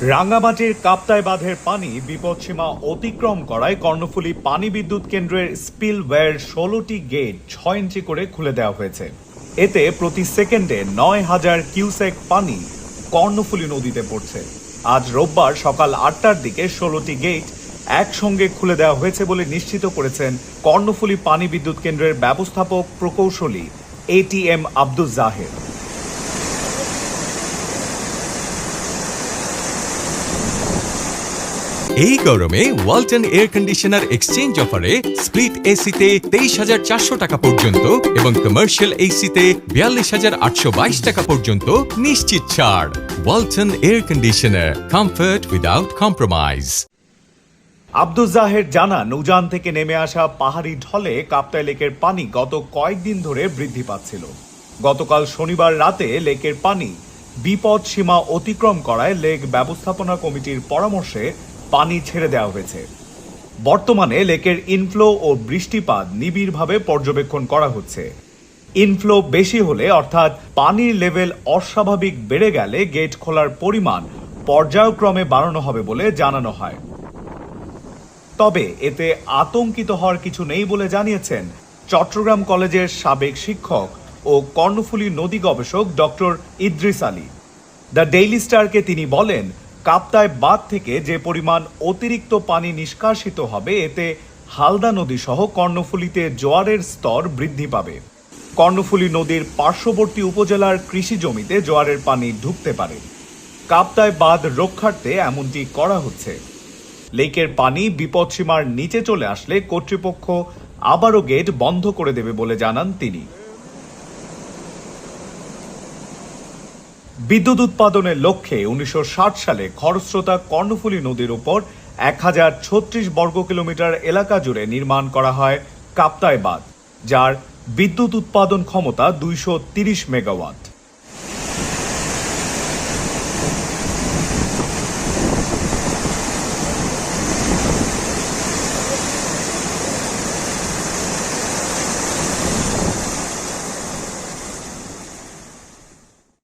রাঙ্গামাটির কাপ্তাই বাঁধের পানি বিপদসীমা অতিক্রম করায় কর্ণফুলী পানি বিদ্যুৎ কেন্দ্রের স্পিলওয়ের ১৬টি গেট ৬ ইঞ্চি করে খুলে দেওয়া হয়েছে। এতে প্রতি সেকেন্ডে ৯,০০০ কিউসেক পানি কর্ণফুলী নদীতে পড়ছে। আজ রোববার সকাল ৮টার দিকে ১৬টি গেট একসঙ্গে খুলে দেওয়া হয়েছে বলে নিশ্চিত করেছেন কর্ণফুলী পানি বিদ্যুৎ কেন্দ্রের ব্যবস্থাপক প্রকৌশলী ATM আব্দুল জাহের। এই গরমে ওয়ালটন এয়ার কন্ডিশনার এক্সচেঞ্জ অফারে স্প্লিট এসিতে ২৩,৪০০ টাকা পর্যন্ত এবং কমার্শিয়াল এসিতে ৪২,৮২২ টাকা পর্যন্ত নিশ্চিত ছাড়। Walton air conditioner, comfort without compromise. Abdul Zaher জানান, উজান থেকে নেমে আসা পাহাড়ি ঢলে কাপ্তাই লেকের পানি গত কয়েকদিন ধরে বৃদ্ধি পাচ্ছিল। গতকাল শনিবার রাতে লেকের পানি বিপদ সীমা অতিক্রম করায় লেক ব্যবস্থাপনা কমিটির পরামর্শে পানি ছেড়ে দেওয়া হয়েছে। বর্তমানে লেকের ইনফ্লো ও বৃষ্টিপাত নিবিড়ভাবে পর্যবেক্ষণ করা হচ্ছে। ইনফ্লো বেশি হলে অর্থাৎ পানির লেভেল অস্বাভাবিক বেড়ে গেলে গেট খোলার পরিমাণ পর্যায়ক্রমে বাড়ানো হবে বলে জানানো হয়। তবে এতে আতঙ্কিত হওয়ার কিছু নেই বলে জানিয়েছেন চট্টগ্রাম কলেজের সাবেক শিক্ষক ও কর্ণফুলী নদী গবেষক doctor Idris Ali. The daily স্টারকে তিনি বলেন, কাপ্তাই বাঁধ থেকে যে পরিমাণ অতিরিক্ত পানি নিষ্কাশিত হবে এতে হালদা নদী সহ কর্ণফুলীতে জোয়ারের স্তর বৃদ্ধি পাবে। কর্ণফুলী নদীর পার্শ্ববর্তী উপজেলার কৃষি জমিতে জোয়ারের পানি ঢুকতে পারে। কাপ্তাই বাঁধ রক্ষার্থে এমনটি করা হচ্ছে। লেকের পানি বিপদসীমার নিচে চলে আসলে কর্তৃপক্ষ আবারও গেট বন্ধ করে দেবে বলে জানান তিনি। বিদ্যুৎ উৎপাদনের লক্ষ্যে ১৯৬০ সালে খরস্রোতা কর্ণফুলী নদীর উপর ১,০৩৬ বর্গ কিলোমিটার এলাকা জুড়ে নির্মাণ করা হয় কাপ্তাই বাঁধ, যার বিদ্যুৎ উৎপাদন ক্ষমতা ২৩০ মেগাওয়াট।